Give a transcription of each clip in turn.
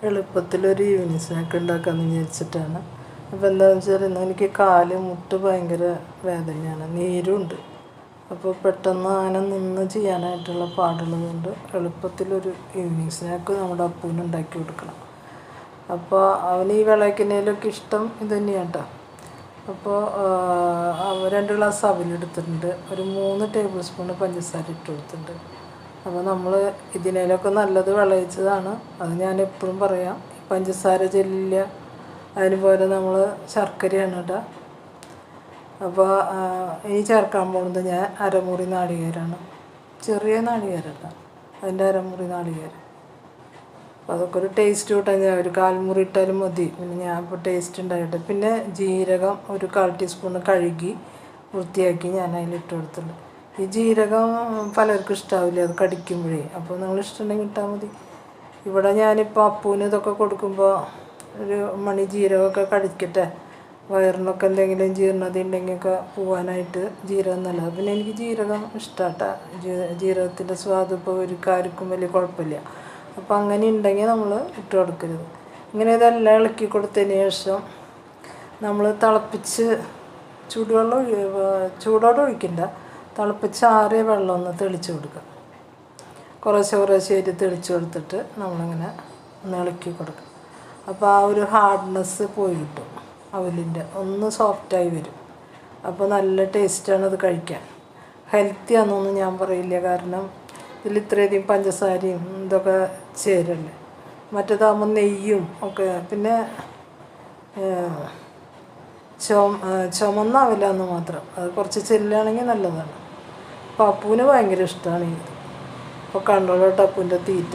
എളുപ്പത്തിലൊരു evening snack ഉണ്ടാക്കാമെന്ന് വിചാരിച്ചിട്ടാണ്. അപ്പോൾ എന്താണെന്ന് വെച്ചാൽ ഇന്ന് എനിക്ക് കാല് മുട്ട് ഭയങ്കര വേദനയാണ്, നീരുണ്ട്. അപ്പോൾ പെട്ടെന്ന് അങ്ങനെ നിന്ന് ചെയ്യാനായിട്ടുള്ള പാടുള്ളതുകൊണ്ട് എളുപ്പത്തിലൊരു ഈവനിങ് സ്നാക്ക് നമ്മുടെ അപ്പൂന് ഉണ്ടാക്കി കൊടുക്കണം. അപ്പോൾ അവന് ഈ വിളയ്ക്കുന്നതിലൊക്കെ ഇഷ്ടം ഇത് തന്നെയാണ് കേട്ടോ. അപ്പോൾ 2 ഗ്ലാസ് അവലെടുത്തിട്ടുണ്ട്, ഒരു 3 ടേബിൾ സ്പൂൺ പഞ്ചസാര ഇട്ട് കൊടുത്തിട്ടുണ്ട്. അപ്പോൾ നമ്മൾ ഇതിനേലൊക്കെ നല്ലത് വിളയിച്ചതാണ്, അത് ഞാൻ എപ്പോഴും പറയാം. പഞ്ചസാര ചെല്ലില്ല, അതിന് പോലെ നമ്മൾ ശർക്കരയാണ് ഇടുക. അപ്പോൾ ഇനി ചേർക്കാൻ പോകുന്നത് ഞാൻ അരമുറി നാളികേരമാണ്, ചെറിയ നാളികേരമല്ല, അതിൻ്റെ അരമുറി നാളികേരം. അപ്പോൾ അതൊക്കെ ഒരു ടേസ്റ്റ് കൂട്ടാൻ ഞാൻ ഒരു 1/4 മുറി ഇട്ടാലും മതി. പിന്നെ ഞാൻ ഇപ്പോൾ ടേസ്റ്റ് ഉണ്ടായിട്ട് പിന്നെ ജീരകം ഒരു 1/4 ടീസ്പൂൺ കഴുകി വൃത്തിയാക്കി ഞാൻ അതിലിട്ട് കൊടുത്തിട്ടുണ്ട്. ഈ ജീരകം പലർക്കും ഇഷ്ടാവില്ല, അത് കടിക്കുമ്പോഴേ. അപ്പോൾ നിങ്ങൾ ഇഷ്ടമുണ്ടെങ്കിൽ ഇട്ടാൽ മതി. ഇവിടെ ഞാനിപ്പോൾ അപ്പൂന് ഇതൊക്കെ കൊടുക്കുമ്പോൾ ഒരു മണി ജീരകമൊക്കെ കടിക്കട്ടെ, വയറിനൊക്കെ എന്തെങ്കിലും ജീർണത ഉണ്ടെങ്കിലൊക്കെ പോകാനായിട്ട് ജീരകം നല്ലത്. പിന്നെ എനിക്ക് ജീരകം ഇഷ്ടമാട്ടോ, ജീരകത്തിൻ്റെ സ്വാദ് ഇപ്പോൾ ഒരു ആർക്കും വലിയ കുഴപ്പമില്ല. അപ്പോൾ അങ്ങനെ ഉണ്ടെങ്കിൽ നമ്മൾ ഇട്ട് കൊടുക്കരുത്. ഇങ്ങനെ ഇതെല്ലാം ഇളക്കി കൊടുത്തതിന് ശേഷം നമ്മൾ തിളപ്പിച്ച് ചൂടോടെ ഒഴിക്കണ്ട, തിളപ്പിച്ചാറിയ വെള്ളം ഒന്ന് തെളിച്ച് കൊടുക്കുക. കുറേശ്ശെ തെളിച്ച് കൊടുത്തിട്ട് നമ്മളിങ്ങനെ ഒന്ന് ഇളക്കി കൊടുക്കുക. അപ്പോൾ ആ ഒരു ഹാർഡ്നെസ് പോയി കിട്ടും, അവലിൻ്റെ ഒന്ന് സോഫ്റ്റായി വരും. അപ്പോൾ നല്ല ടേസ്റ്റാണ് അത് കഴിക്കാൻ. ഹെൽത്തി ആണെന്നൊന്നും ഞാൻ പറയില്ല, കാരണം ഇതിൽ ഇത്രയധികം പഞ്ചസാരയും ഇതൊക്കെ ചേരല്ലേ. മറ്റേതാകുമ്പോൾ നെയ്യും ഒക്കെ. പിന്നെ ചുമന്നാവില്ല എന്ന് മാത്രം, അത് കുറച്ച് ചെല്ലുകയാണെങ്കിൽ നല്ലതാണ്. അപ്പോൾ അപ്പൂന് ഭയങ്കര ഇഷ്ടമാണ് ഇത്. അപ്പോൾ കണ്ടോളോട്ട് അപ്പൂൻ്റെ തീറ്റ,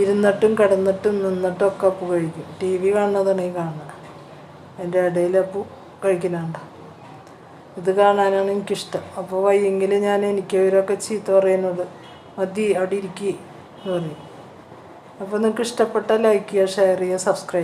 ഇരുന്നിട്ടും കിടന്നിട്ടും നിന്നിട്ടും ഒക്കെ അപ്പു കഴിക്കും. TV കാണുന്നതാണ് ഈ കാണുന്നത്, അതിൻ്റെ ഇടയിൽ അപ്പു കഴിക്കുന്നുണ്ട്. ഇത് കാണാനാണ് എനിക്കിഷ്ടം. അപ്പോൾ വയ്യെങ്കിൽ എനിക്ക് ഇവരൊക്കെ ചീത്ത പറയുന്നത്, മതി അവിടെ ഇരിക്കുക എന്ന് പറയും. അപ്പോൾ നിങ്ങൾക്ക് ഇഷ്ടപ്പെട്ടാൽ ലൈക്ക് ചെയ്യുക, ഷെയർ ചെയ്യുക, സബ്സ്ക്രൈബ് ചെയ്യുക.